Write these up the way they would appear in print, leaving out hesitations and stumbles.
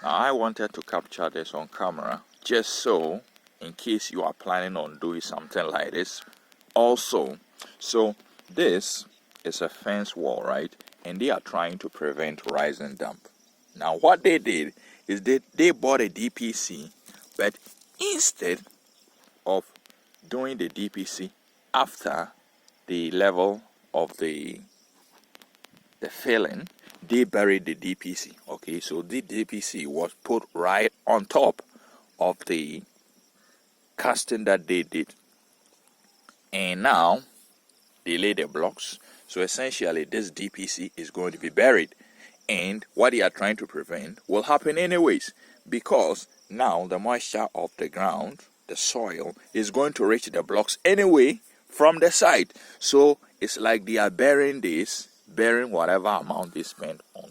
Now I wanted to capture this on camera just so in case you are planning on doing something like this also. So this is a fence wall, right? And they are trying to prevent rising damp. Now what they did is they bought a DPC, but instead of doing the DPC after the level of the filling, they buried the DPC. Okay, so the DPC was put right on top of the casting that they did, and now they lay the blocks. So essentially this DPC is going to be buried, and what they are trying to prevent will happen anyways, because now the moisture of the ground, the soil, is going to reach the blocks anyway from the side. So it's like they are burying whatever amount they spent on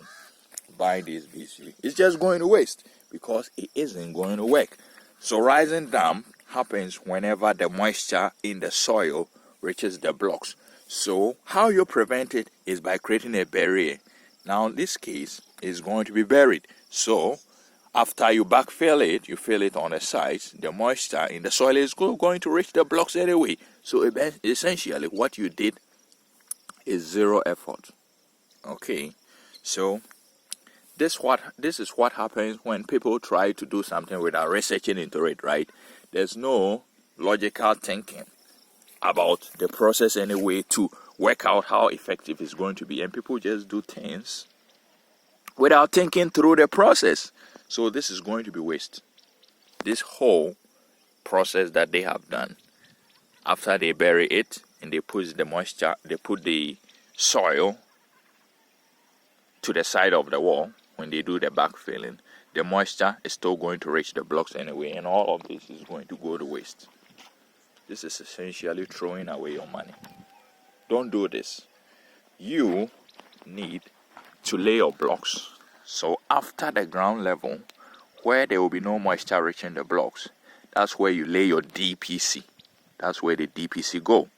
buying this BC. It's just going to waste because it isn't going to work. So rising damp happens whenever the moisture in the soil reaches the blocks. So how you prevent it is by creating a barrier. Now in this case is going to be buried. So after you backfill it, you fill it on the sides, the moisture in the soil is going to reach the blocks anyway. So essentially what you did is zero effort. Okay, so this is what happens when people try to do something without researching into it, right? There's no logical thinking about the process anyway to work out how effective it's going to be, and people just do things without thinking through the process. So this is going to be waste. This whole process that they have done, after they bury it and they put the moisture, they put the soil to the side of the wall. When they do the backfilling, the moisture is still going to reach the blocks anyway, and all of this is going to go to waste. This is essentially throwing away your money. Don't do this. You need to lay your blocks. So after the ground level, where there will be no moisture reaching the blocks, that's where you lay your DPC. That's where the DPC go.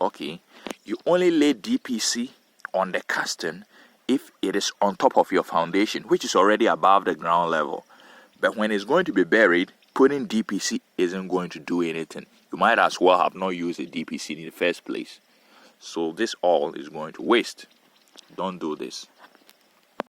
Okay, you only lay DPC on the casting if it is on top of your foundation, which is already above the ground level. But when it's going to be buried, putting DPC isn't going to do anything. You might as well have not used a DPC in the first place. So this all is going to waste. Don't do this.